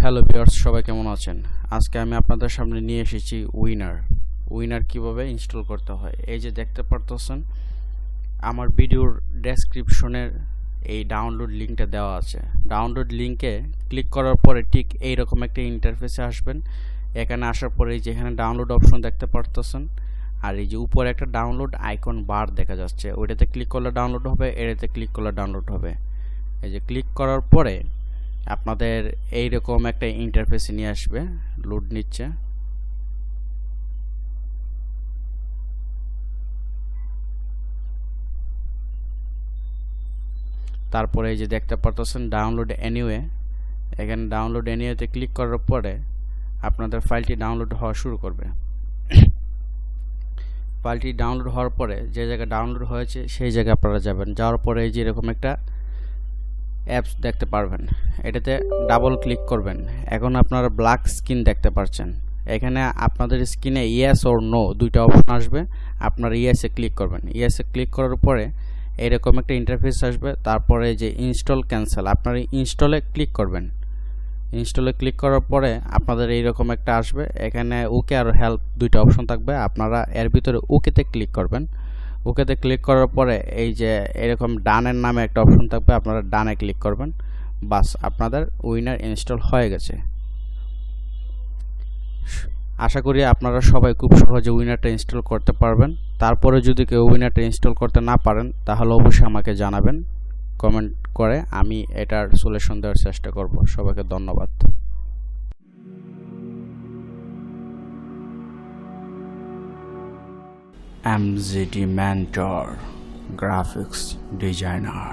Hello viewers, সবাই কেমন আছেন? আজকে আমি আপনাদের সামনে নিয়ে এসেছি উইনার কিভাবে ইনস্টল করতে হয়। এই যে দেখতে পারতেছেন আমার ভিডিওর ডেসক্রিপশনের এই ডাউনলোড লিঙ্কটা দেওয়া আছে। ডাউনলোড লিঙ্কে ক্লিক করার পরে ঠিক এইরকম একটা ইন্টারফেসে আসবেন। এখানে আসার পরে এই যে এখানে ডাউনলোড অপশন দেখতে পারতেছেন, আর এই যে উপরে একটা ডাউনলোড আইকন বার দেখা যাচ্ছে, ওইটাতে ক্লিক করলে ডাউনলোড হবে, এটাতে ক্লিক করলে ডাউনলোড হবে। এই যে ক্লিক করার পরে আপনাদের এইরকম একটা ইন্টারফেসে নিয়ে আসবে, লোড নিচ্ছে। তারপরে এই যে দেখতে পারতেছেন ডাউনলোড এনিওয়ে, এখানে ডাউনলোড এনিওয়েতে ক্লিক করার পরে আপনাদের ফাইলটি ডাউনলোড হওয়া শুরু করবে। ফাইলটি ডাউনলোড হওয়ার পরে যে জায়গায় ডাউনলোড হয়েছে সেই জায়গায় আপনারা যাবেন। যাওয়ার পরে এই যে এরকম একটা অ্যাপস দেখতে পারবেন, এটাতে ডাবল ক্লিক করবেন। এখন আপনারা ব্ল্যাক স্ক্রিন দেখতে পাচ্ছেন। এখানে আপনাদের স্ক্রিনে ইয়েস অর নো দুইটা অপশন আসবে, আপনারা ইয়েসে ক্লিক করবেন। ইয়েসে ক্লিক করার পরে এরকম একটা ইন্টারফেস আসবে। তারপরে যে ইনস্টল ক্যান্সেল, আপনারা ইনস্টলে ক্লিক করবেন। ইনস্টলে ক্লিক করার পরে আপনাদের এইরকম একটা আসবে, এখানে ওকে আর হেল্প দুইটা অপশন থাকবে, আপনারা এর ভিতরে ওকেতে ক্লিক করবেন। ওকেতে ক্লিক করার পরে এই যে এরকম ডানের নামে একটা অপশন থাকবে, আপনারা ডানে ক্লিক করবেন। বাস, আপনাদের উইনার ইনস্টল হয়ে গেছে। আশা করি আপনারা সবাই খুব সহজে উইনারটা ইনস্টল করতে পারবেন। তারপরে যদি কেউ উইনারটা ইনস্টল করতে না পারেন তাহলে অবশ্যই আমাকে জানাবেন কমেন্ট করে, আমি এটার সলিউশন দেওয়ার চেষ্টা করব। সবাইকে ধন্যবাদ। MZD Mentor Graphics Designer।